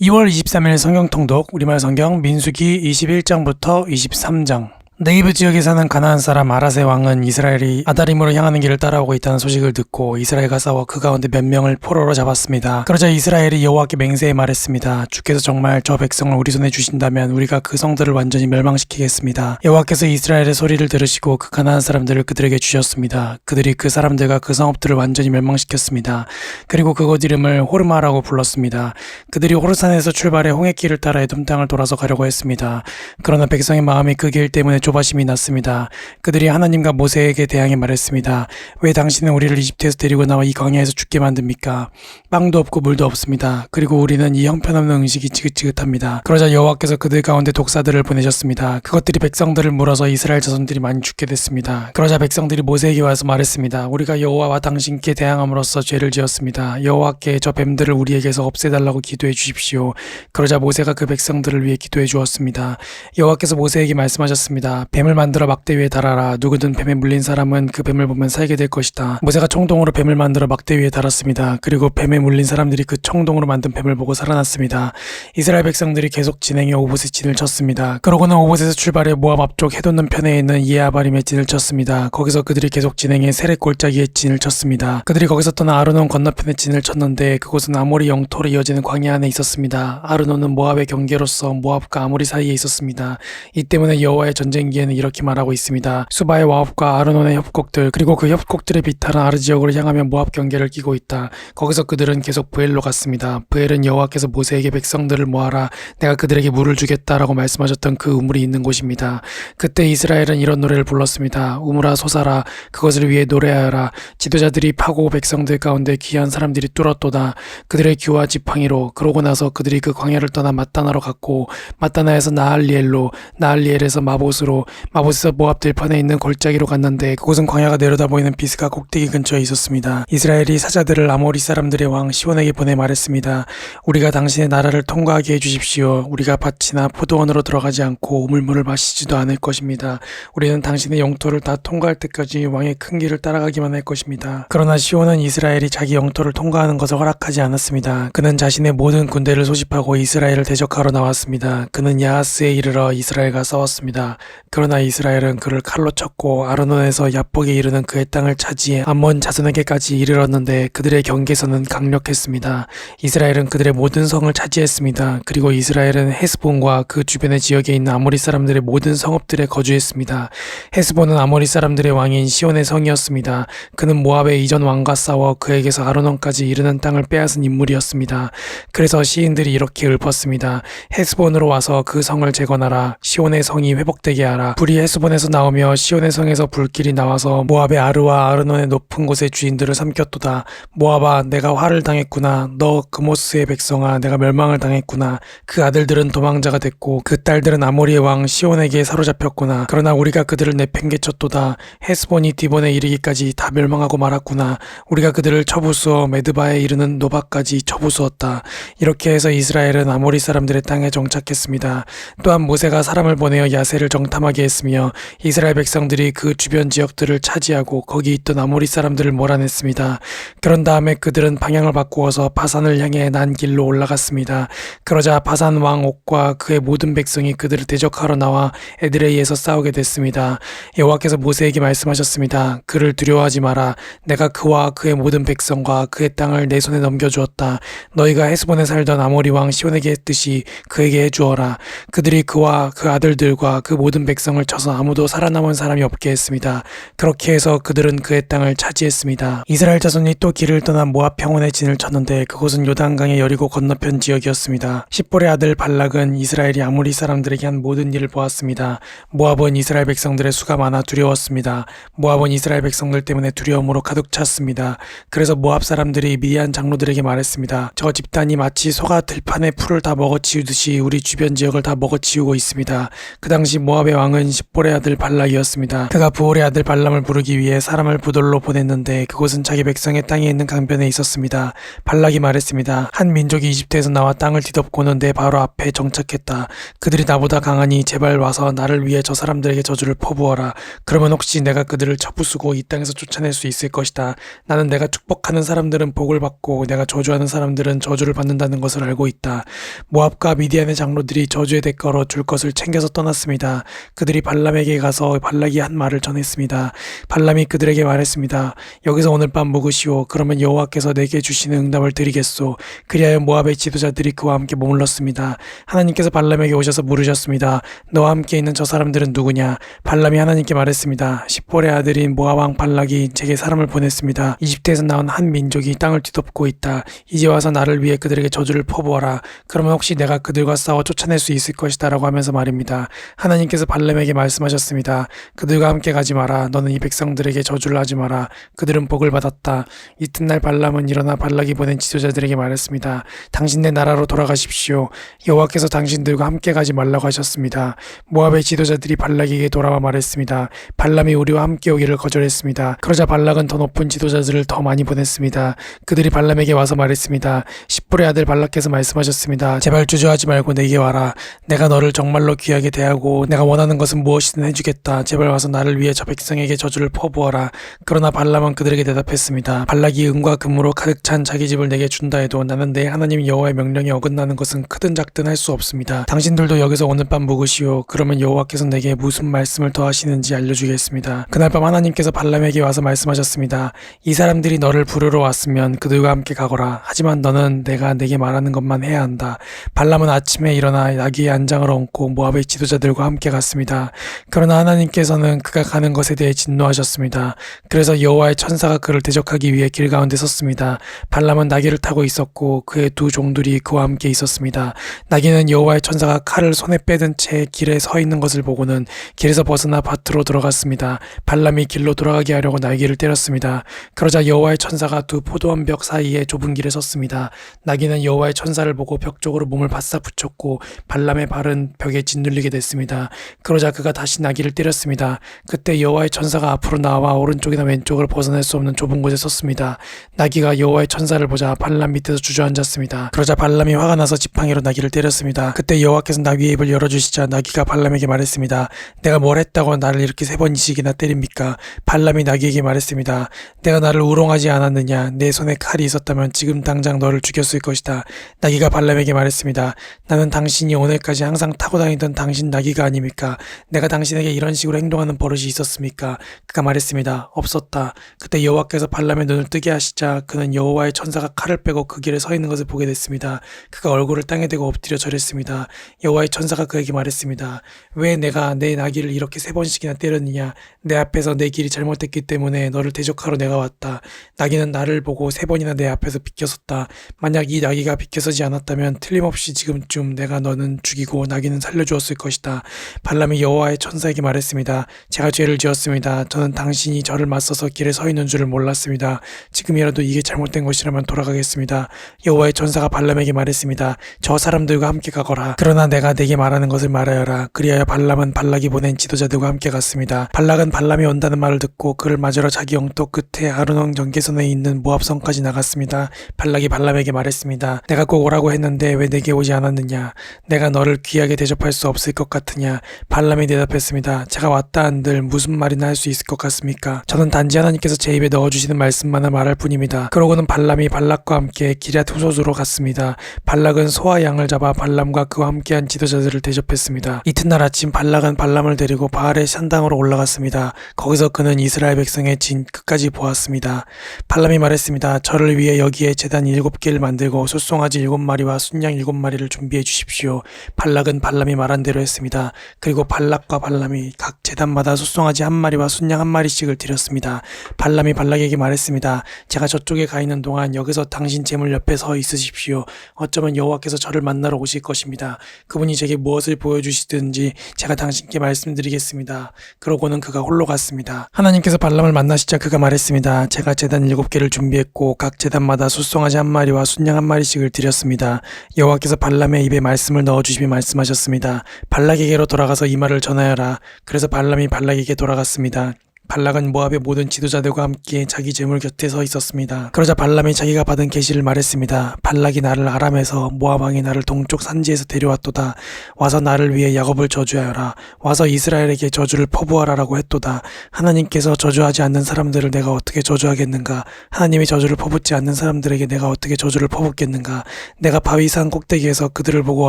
2월 23일 성경 통독 우리말 성경 민수기 21장부터 23장. 네이브 지역에 사는 가나안 사람 아랏의 왕은 이스라엘이 아다림으로 향하는 길을 따라오고 있다는 소식을 듣고 이스라엘과 싸워 그 가운데 몇 명을 포로로 잡았습니다. 그러자 이스라엘이 여호와께 맹세해 말했습니다. 주께서 정말 저 백성을 우리 손에 주신다면 우리가 그 성들을 완전히 멸망시키겠습니다. 여호와께서 이스라엘의 소리를 들으시고 그 가나안 사람들을 그들에게 주셨습니다. 그들이 그 사람들과 그 성읍들을 완전히 멸망시켰습니다. 그리고 그곳 이름을 호르마라고 불렀습니다. 그들이 호르산에서 출발해 홍해길을 따라 에돔 땅을 돌아서 가려고 했습니다. 그러나 백성의 마음이 그 길 때문에 조바심이 났습니다. 그들이 하나님과 모세에게 대항해 말했습니다. 왜 당신은 우리를 이집트에서 데리고 나와 이 광야에서 죽게 만듭니까? 빵도 없고 물도 없습니다. 그리고 우리는 이 형편없는 음식이 지긋지긋합니다. 그러자 여호와께서 그들 가운데 독사들을 보내셨습니다. 그것들이 백성들을 물어서 이스라엘 자손들이 많이 죽게 됐습니다. 그러자 백성들이 모세에게 와서 말했습니다. 우리가 여호와와 당신께 대항함으로써 죄를 지었습니다. 여호와께 저 뱀들을 우리에게서 없애달라고 기도해 주십시오. 그러자 모세가 그 백성들을 위해 기도해 주었습니다. 여호와께서 모세에게 말씀하셨습니다. 뱀을 만들어 막대 위에 달아라. 누구든 뱀에 물린 사람은 그 뱀을 보면 살게 될 것이다. 모세가 청동으로 뱀을 만들어 막대 위에 달았습니다. 그리고 뱀에 물린 사람들이 그 청동으로 만든 뱀을 보고 살아났습니다. 이스라엘 백성들이 계속 진행해 오봇에 진을 쳤습니다. 그러고는 오봇에서 출발해 모압 앞쪽 해돋는 편에 있는 이에아바림에 진을 쳤습니다. 거기서 그들이 계속 진행해 세렛 골짜기에 진을 쳤습니다. 그들이 거기서 떠나 아르논 건너편에 진을 쳤는데 그곳은 아모리 영토로 이어지는 광야 안에 있었습니다. 아르논은 모압의 경계로서 모압과 아모리 사이에 있었습니다. 이 때문에 여호와의 전쟁기에는 이렇게 말하고 있습니다. 수바의 와합과 아르논의 협곡들 그리고 그 협곡들의 비탈은 아르 지역으로 향하며 모압 경계를 끼고 있다. 거기서 그들은 계속 브엘로 갔습니다. 브엘은 여호와께서 모세에게 백성들을 모아라 내가 그들에게 물을 주겠다라고 말씀하셨던 그 우물이 있는 곳입니다. 그때 이스라엘은 이런 노래를 불렀습니다. 우물아 솟아라 그것을 위해 노래하여라. 지도자들이 파고 백성들 가운데 귀한 사람들이 뚫었도다. 그들의 규와 지팡이로. 그러고 나서 그들이 그 광야를 떠나 mat단나로 갔고 mat단나에서 나할리엘로 나할리엘에서 마봇으로 마봇에서 모압 들판에 있는 골짜기로 갔는데 그곳은 광야가 내려다 보이는 비스가 꼭대기 근처에 있었습니다. 이스라엘이 사자들을 아모리 사람들의 왕 시온에게 보내 말했습니다. 우리가 당신의 나라를 통과하게 해주십시오. 우리가 밭이나 포도원으로 들어가지 않고 우물물을 마시지도 않을 것입니다. 우리는 당신의 영토를 다 통과할 때까지 왕의 큰 길을 따라가기만 할 것입니다. 그러나 시온은 이스라엘이 자기 영토를 통과하는 것을 허락하지 않았습니다. 그는 자신의 모든 군대를 소집하고 이스라엘을 대적하러 나왔습니다. 그는 야하스에 이르러 이스라엘과 싸웠습니다. 그러나 이스라엘은 그를 칼로 쳤고 아르논에서 야복에 이르는 그의 땅을 차지해 암몬 자손에게까지 이르렀는데 그들의 경계선은 강력했습니다. 이스라엘은 그들의 모든 성을 차지했습니다. 그리고 이스라엘은 헤스본과 그 주변의 지역에 있는 아모리 사람들의 모든 성읍들에 거주했습니다. 헤스본은 아모리 사람들의 왕인 시온의 성이었습니다. 그는 모압의 이전 왕과 싸워 그에게서 아르논까지 이르는 땅을 빼앗은 인물이었습니다. 그래서 시인들이 이렇게 읊었습니다. 헤스본으로 와서 그 성을 재건하라. 시온의 성이 회복되게 하라. 불이 헤스본에서 나오며 시온의 성에서 불길이 나와서 모압의 아르와 아르논의 높은 곳의 주인들을 삼켰도다. 모압아 내가 화를 당했구나. 너 그모스의 백성아 내가 멸망을 당했구나. 그 아들들은 도망자가 됐고 그 딸들은 아모리의 왕 시온에게 사로잡혔구나. 그러나 우리가 그들을 내팽개쳤도다. 헤스본이 디본에 이르기까지 다 멸망하고 말았구나. 우리가 그들을 쳐부수어 메드바에 이르는 노바까지 쳐부수었다. 이렇게 해서 이스라엘은 아모리 사람들의 땅에 정착했습니다. 또한 모세가 사람을 보내어 야세를 정탐하게 했으며 이스라엘 백성들이 그 주변 지역들을 차지하고 거기 있던 아모리 사람들을 몰아냈습니다. 그런 다음에 그들은 방향을 바꾸어서 바산을 향해 난 길로 올라갔습니다. 그러자 바산 왕 옥과 그의 모든 백성이 그들을 대적하러 나와 에드레이에서 싸우게 됐습니다. 여호와께서 모세에게 말씀하셨습니다. 그를 두려워하지 마라. 내가 그와 그의 모든 백성과 그의 땅을 내 손에 넘겨주었다. 너희가 헤스본에 살던 아모리 왕 시온에게 했듯이 그에게 해주어라. 그들이 그와 그 아들들과 그 모든 백성을 쳐서 아무도 살아남은 사람이 없게 했습니다. 그렇게 해서 그들은 그의 땅을 차지했습니다. 이스라엘 자손이 또 길을 떠나 모압 평원에 진을 쳤는데 그곳은 요단강의 여리고 건너편 지역이었습니다. 십볼의 아들 발락은 이스라엘이 아모리 사람들에게 한 모든 일을 보았습니다. 모압은 이스라엘 백성들의 수가 많아 두려웠습니다. 모압은 이스라엘 백성들 때문에 두려움으로 가득 찼습니다. 그래서 모압 사람들이 미디안 장로들에게 말했습니다. 저 집단이 마치 소가 들판의 풀을 다 먹어치우듯이 우리 주변 지역을 다 먹어치우고 있습니다. 그 당시 모압의 왕은 십볼의 아들 발락이었습니다. 그가 부올의 아들 발람을 부르기 위해 사람을 부돌로 보냈는데 그곳은 자기 백성의 땅에 있는 강변에 있었습니다. 발락이 말했습니다. 한 민족이 이집트에서 나와 땅을 뒤덮고는 내 바로 앞에 정착했다. 그들이 나보다 강하니 제발 와서 나를 위해 저 사람들에게 저주를 퍼부어라. 그러면 혹시 내가 그들을 쳐부수고 이 땅에서 쫓아낼 수 있을 것이다. 나는 내가 축복하는 사람들은 복을 받고 내가 저주하는 사람들은 저주를 받는다는 것을 알고 있다. 모압과 미디안의 장로들이 저주의 대가로 줄 것을 챙겨서 떠났습니다. 그들이 발람에게 가서 발락이 한 말을 전했습니다. 발람이 그들에게 말했습니다. 여기서 오늘 밤 묵으시오. 그러면 여호와께서 내게 주시는 응답을 드리겠소. 그리하여 모압의 지도자들이 그와 함께 머물렀습니다. 하나님께서 발람에게 오셔서 물으셨습니다. 너와 함께 있는 저 사람들은 누구냐? 발람이 하나님께 말했습니다. 십볼의 아들인 모압 왕 발락이 제게 사람을 보냈습니다. 이집트에서 나온 한 민족이 땅을 뒤덮고 있다. 이제 와서 나를 위해 그들에게 저주를 퍼부어라. 그러면 혹시 내가 그들과 싸워 쫓아낼 수 있을 것이다 라고 하면서 말입니다. 하나님께서 발람에게 말씀하셨습니다. 그들과 함께 가지 마라. 너는 이 백성들에게 저주를 하지 마라. 그들은 복을 받았다. 이튿날 발람은 일어나 발락이 보낸 지도자들에게 말했습니다. 당신네 나라로 돌아가십시오. 여호와께서 당신들과 함께 가지 말라고 하셨습니다. 모압의 지도자들이 발락에게 돌아와 말했습니다. 발람이 우리와 함께 오기를 거절했습니다. 그러자 발락은 더 높은 지도자들을 더 많이 보냈습니다. 그들이 발람에게 와서 말했습니다. 십볼의 아들 발락께서 말씀하셨습니다. 제발 주저하지 말고 내게 와라. 내가 너를 정말로 귀하게 대하고 내가 원하는 것은 무엇이든 해주겠다. 제발 와서 나를 위해 저 백성에게 저주를 퍼부어라. 그러나 발람은 그들에게 대답했습니다. 발락이 은과 금으로 가득 찬 자기 집을 내게 준다 해도 나는 내 하나님 여호와의 명령에 어긋나는 것은 크든 작든 할 수 없습니다. 당신들도 여기서 오늘 밤 묵으시오. 그러면 여호와께서 내게 무슨 말씀을 더 하시는지 알려주겠습니다. 그날 밤 하나님께서 발람에게 와서 말씀하셨습니다. 이 사람들이 너를 부르러 왔으면 그들과 함께 가거라. 하지만 너는 내가 내게 말하는 것만 해야 한다. 발람은 아침에 일어나 나귀의 안장을 얹고 모압의 지도자들과 함께 갔습니다. 그러나 하나님께서는 그가 가는 것에 대해 진노하셨습니다. 그래서 여호와의 천사가 그를 대적하기 위해 길 가운데 섰습니다. 발람은 나귀를 타고 있었고 그의 두 종들이 그와 함께 있었습니다. 나귀는 여호와의 천사가 칼을 손에 빼든 채 길에 서 있는 것을 보고는 길에서 벗어나 밭으로 들어갔습니다. 발람이 길로 돌아가게 하려고 나귀를 때렸습니다. 그러자 여호와의 천사가 두 포도원 벽 사이에 좁은 길에 섰습니다. 나귀는 여호와의 천사를 보고 벽 쪽으로 몸을 바싹 붙였고 발람의 발은 벽에 짓눌리게 됐습니다. 그러자 그가 다시 나귀를 때렸습니다. 그때 여호와의 천사가 앞으로 나와 오른쪽이나 왼쪽을 벗어날 수 없는 좁은 곳에 섰습니다. 나귀가 여호와의 천사를 보자 발람 밑에서 주저앉았습니다. 그러자 발람이 화가 나서 지팡이로 나귀를 때렸습니다. 그때 여호와께서 나귀의 입을 열어주시자 나귀가 발람에게 말했습니다. 내가 뭘 했다고 나를 이렇게 3번씩이나 때립니까? 발람이 나귀에게 말했습니다. 내가 나를 우롱하지 않았느냐? 내 손에 칼이 있었다면 지금 당장 너를 죽였을 것이다. 나귀가 발람에게 말했습니다. 나는 당신이 오늘까지 항상 타고 다니던 당신 나귀가 아닙니까? 내가 당신에게 이런 식으로 행동하는 버릇이 있었습니까? 그가 말했습니다. 없었다. 그때 여호와께서 발람의 눈을 뜨게 하시자 그는 여호와의 천사가 칼을 빼고 그 길에 서 있는 것을 보게 됐습니다. 그가 얼굴을 땅에 대고 엎드려 절했습니다. 여호와의 천사가 그에게 말했습니다. 왜 내가 내 나귀를 이렇게 3번씩이나 때렸느냐? 내 앞에서 내 길이 잘못됐기 때문에 너를 대적하러 내가 왔다. 나귀는 나를 보고 3번이나 내 앞에서 비켜섰다. 만약 이 나귀가 비켜서지 않았다면 틀림없이 지금쯤 내가 너는 죽이고 나귀는 살려주었을 것이다. 발람이 여호와의 천사에게 말했습니다. 제가 죄를 지었습니다. 저는 당신이 저를 맞서서 길에 서 있는 줄을 몰랐습니다. 지금이라도 이게 잘못된 것이라면 돌아가겠습니다. 여호와의 천사가 발람에게 말했습니다. 저 사람들과 함께 가거라. 그러나 내가 내게 말하는 것을 말하여라. 그리하여 발람은 발락이 보낸 지도자들과 함께 갔습니다. 발락은 발람이 온다는 말을 듣고 그를 맞으러 자기 영토 끝에 아르논 경계선에 있는 모압성까지 나갔습니다. 발락이 발람에게 말했습니다. 내가 꼭 오라고 했는데 왜 내게 오지 않았느냐? 내가 너를 귀하게 대접할 수 없을 것 같으냐? 발람이 대답했습니다. 제가 왔다 한들 무슨 말이나 할 수 있을 것 같습니까? 저는 단지 하나님께서 제 입에 넣어주시는 말씀만을 말할 뿐입니다. 그러고는 발람이 발락과 함께 기럇 후소스로 갔습니다. 발락은 소와 양을 잡아 발람과 그와 함께한 지도자들을 대접했습니다. 이튿날 아침 발락은 발람을 데리고 바알의 산당으로 올라갔습니다. 거기서 그는 이스라엘 백성의 진 끝까지 보았습니다. 발람이 말했습니다. 저를 위해 여기에 제단 7개를 만들고 숫송아지 7마리와 순양 7마리를 준비해 주십시오. 발락은 발람이 말한 대로 했습니다. 그리고 발락과 발람이 각 제단마다 숫송아지 1마리와 순양 1마리씩을 드렸습니다. 발람이 발락에게 말했습니다. 제가 저쪽에 가 있는 동안 여기서 당신 제물 옆에 서 있으십시오. 어쩌면 여호와께서 저를 만나러 오실 것입니다. 그분이 제게 무엇을 보여주시든지 제가 당신께 말씀드리겠습니다. 그러고는 그가 홀로 갔습니다. 하나님께서 발람을 만나시자 그가 말했습니다. 제가 제단 7개를 준비했고 각 제단마다 숫송아지 1마리와 순양 1마리씩을 드렸습니다. 여호와께서 발람의 입에 말씀을 넣어주시며 말씀하셨습니다. 발락에게로 돌아가서 이 이 말을 전하여라. 그래서 발람이 발락에게 돌아갔습니다. 발락은 모압의 모든 지도자들과 함께 자기 제물 곁에 서 있었습니다. 그러자 발람이 자기가 받은 계시를 말했습니다. 발락이 나를 아람에서 모압 왕이 나를 동쪽 산지에서 데려왔도다. 와서 나를 위해 야곱을 저주하여라. 와서 이스라엘에게 저주를 퍼부하라라고 했도다. 하나님께서 저주하지 않는 사람들을 내가 어떻게 저주하겠는가? 하나님이 저주를 퍼붓지 않는 사람들에게 내가 어떻게 저주를 퍼붓겠는가? 내가 바위산 꼭대기에서 그들을 보고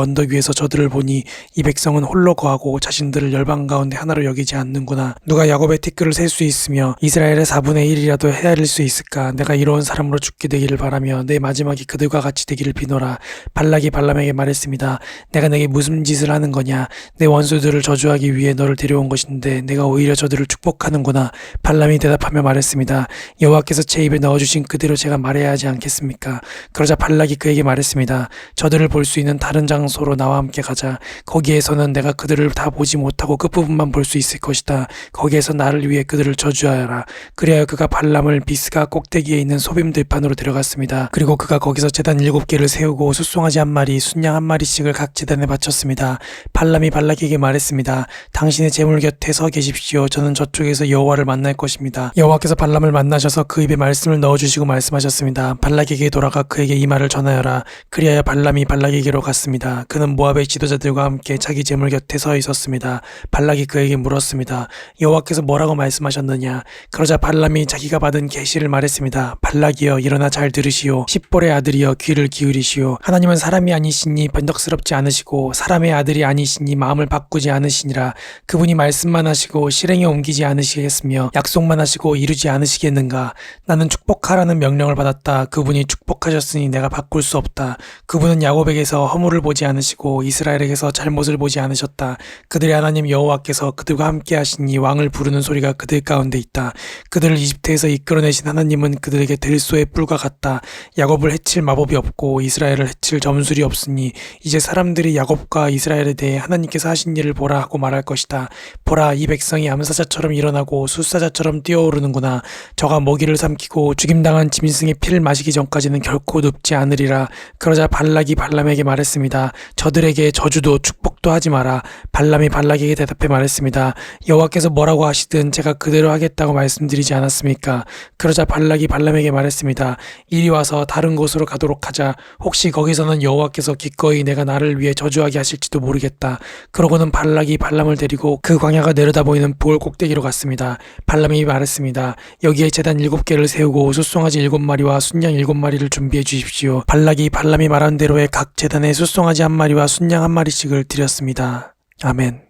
언덕 위에서 저들을 보니 이 백성은 홀로 거하고 자신들을 열방 가운데 하나로 여기지 않는구나. 누가 야곱의 티끌을 셀 수 있으며 이스라엘의 4분의 1이라도 헤아릴 수 있을까? 내가 이로운 사람으로 죽게 되기를 바라며 내 마지막이 그들과 같이 되기를 비노라. 발락이 발람에게 말했습니다. 내가 내게 무슨 짓을 하는 거냐? 내 원수들을 저주하기 위해 너를 데려온 것인데 내가 오히려 저들을 축복하는구나. 발람이 대답하며 말했습니다. 여호와께서 제 입에 넣어주신 그대로 제가 말해야 하지 않겠습니까? 그러자 발락이 그에게 말했습니다. 저들을 볼 수 있는 다른 장소로 나와 함께 가자. 거기에서는 내가 그들을 다 보지 못하고 끝부분만 볼 수 있을 것이다. 거기에서 나를 위해 그들을 저주하여라. 그리하여 그가 발람을 비스가 꼭대기에 있는 소빔 들판으로 데려갔습니다. 그리고 그가 거기서 제단 7개를 세우고 숫송아지 1마리, 순양 1마리씩을 각 제단에 바쳤습니다. 발람이 발락에게 말했습니다. 당신의 제물 곁에 서 계십시오. 저는 저쪽에서 여호와를 만날 것입니다. 여호와께서 발람을 만나셔서 그 입에 말씀을 넣어주시고 말씀하셨습니다. 발락에게 돌아가 그에게 이 말을 전하여라. 그리하여 발람이 발락에게로 갔습니다. 그는 모압의 지도자들과 함께 자기 제물 곁에 서 있었습니다. 발락이 그에게 물었습니다. 여호와께서 뭐라고 말씀하셨느냐? 그러자 발람이 자기가 받은 계시를 말했습니다. 발락이여 일어나 잘 들으시오. 십볼의 아들이여 귀를 기울이시오. 하나님은 사람이 아니시니 변덕스럽지 않으시고 사람의 아들이 아니시니 마음을 바꾸지 않으시니라. 그분이 말씀만 하시고 실행에 옮기지 않으시겠으며 약속만 하시고 이루지 않으시겠는가? 나는 축복하라는 명령을 받았다. 그분이 축복하셨으니 내가 바꿀 수 없다. 그분은 야곱에게서 허물을 보지 않으시고 이스라엘에게서 잘못을 보지 않으셨다. 그들의 하나님 여호와께서 그들과 함께 하시니 왕을 부르는 소리가 그들 가운데 있다. 그들을 이집트에서 이끌어내신 하나님은 그들에게 들소의 뿔과 같다. 야곱을 해칠 마법이 없고 이스라엘을 해칠 점술이 없으니 이제 사람들이 야곱과 이스라엘에 대해 하나님께서 하신 일을 보라 하고 말할 것이다. 보라, 이 백성이 암사자처럼 일어나고 숫사자처럼 뛰어오르는구나. 저가 먹이를 삼키고 죽임당한 짐승의 피를 마시기 전까지는 결코 눕지 않으리라. 그러자 발락이 발람에게 말했습니다. 저들에게 저주도 축복도 하지 마라. 발람이 발락에게 대답해 말했습니다. 여호와께서 뭐라고 하시든 제가 그대로 하겠다고 말씀드리지 않았습니까? 그러자 발락이 발람에게 말했습니다. 이리 와서 다른 곳으로 가도록 하자. 혹시 거기서는 여호와께서 기꺼이 내가 나를 위해 저주하게 하실지도 모르겠다. 그러고는 발락이 발람을 데리고 그 광야가 내려다 보이는 부올 꼭대기로 갔습니다. 발람이 말했습니다. 여기에 제단 7개를 세우고 숫송아지 7마리와 순양 7마리를 준비해 주십시오. 발락이 발람이 말한 대로의 각 제단에 숫송아지 1마리와 순양 1마리씩을 드렸습니다. 아멘.